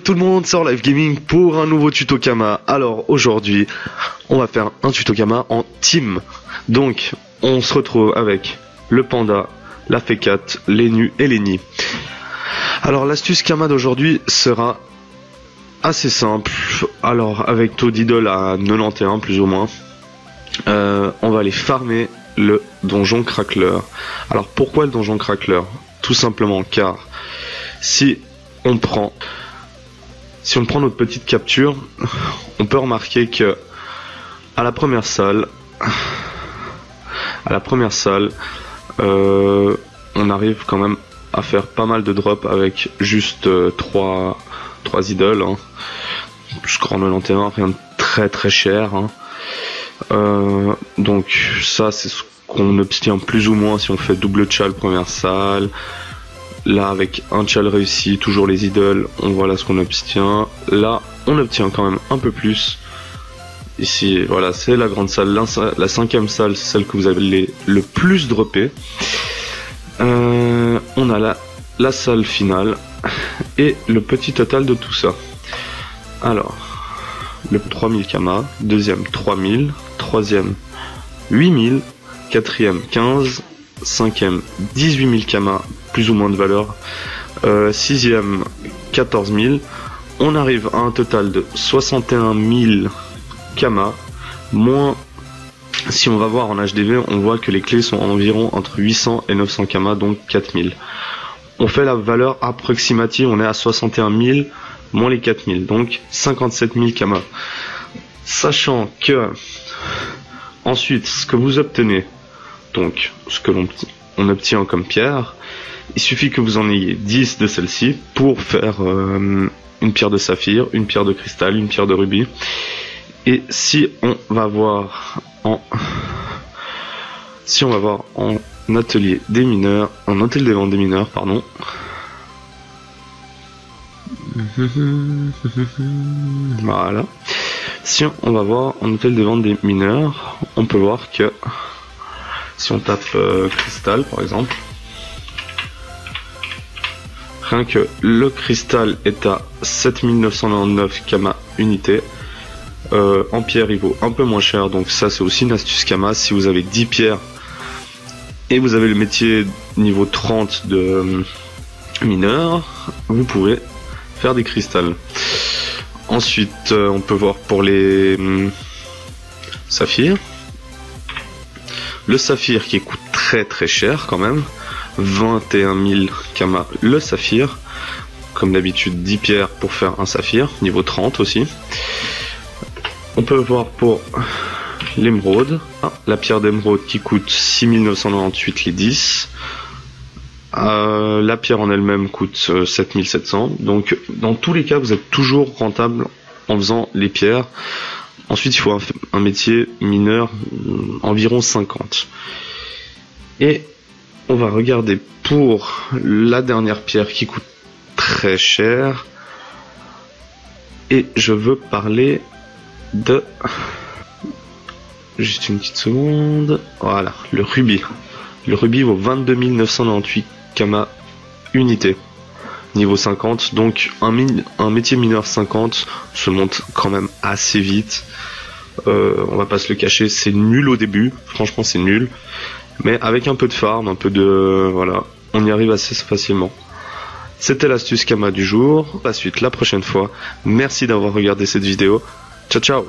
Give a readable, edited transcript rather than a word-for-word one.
tout le monde, c'est Live Gaming pour un nouveau tuto Kama. Alors aujourd'hui, on va faire un tuto Kama en team. Donc, on se retrouve avec le panda, la fécate, les nus et les nids. Alors l'astuce Kama d'aujourd'hui sera assez simple. Alors avec taux d'idole à 91 plus ou moins, on va aller farmer le donjon crackler. Alors pourquoi le donjon crackler? Tout simplement car si on prend notre petite capture, on peut remarquer que à la première salle, on arrive quand même à faire pas mal de drops avec juste 3 idoles, hein. Jusqu'en 91, rien de très cher, hein. Donc ça c'est ce qu'on obtient plus ou moins si on fait double tchal première salle. Là avec un tchal réussi, toujours les idoles, on voit là ce qu'on obtient. Là on obtient quand même un peu plus. Ici voilà, c'est la grande salle, la cinquième salle, c'est celle que vous avez le plus droppé. On a la salle finale et le petit total de tout ça. Alors le 3000 Kama, deuxième 3000, troisième 8000, quatrième 15, cinquième 18 000 Kama, plus ou moins de valeur, sixième 14 000, on arrive à un total de 61 000 Kama, moins, si on va voir en HDV, on voit que les clés sont environ entre 800 et 900 Kama, donc 4000. On fait la valeur approximative, on est à 61 000, moins les 4000, donc 57 000 Kama. Sachant que, ensuite, ce que vous obtenez, donc ce que l'on obtient comme pierre, il suffit que vous en ayez 10 de celles-ci pour faire une pierre de saphir, une pierre de cristal, une pierre de rubis. Et si on va voir en atelier des mineurs, en hôtel des ventes des mineurs, pardon. Voilà. Si on va voir en hôtel des ventes des mineurs, on peut voir que si on tape cristal par exemple, rien que le cristal est à 7999 Kama unité. En pierre il vaut un peu moins cher, donc ça c'est aussi une astuce Kama. Si vous avez 10 pierres et vous avez le métier niveau 30 de mineur, vous pouvez faire des cristals. Ensuite on peut voir pour les saphirs, le saphir qui coûte très cher quand même, 21 000 Kama le saphir, comme d'habitude 10 pierres pour faire un saphir, niveau 30 aussi. On peut voir pour l'émeraude, la pierre d'émeraude qui coûte 6998 les 10. La pierre en elle-même coûte 7700. Donc dans tous les cas vous êtes toujours rentable en faisant les pierres. Ensuite il faut un métier mineur environ 50. Et on va regarder pour la dernière pierre qui coûte très cher. Et je veux parler de... Juste une petite seconde. Voilà, le rubis. Le rubis vaut 22 998 Kama unité. Niveau 50. Donc un métier mineur 50 se monte quand même assez vite. On va pas se le cacher, c'est nul au début. Franchement c'est nul. Mais avec un peu de farm, un peu de... Voilà, on y arrive assez facilement. C'était l'astuce Kama du jour. La suite la prochaine fois. Merci d'avoir regardé cette vidéo. Ciao ciao.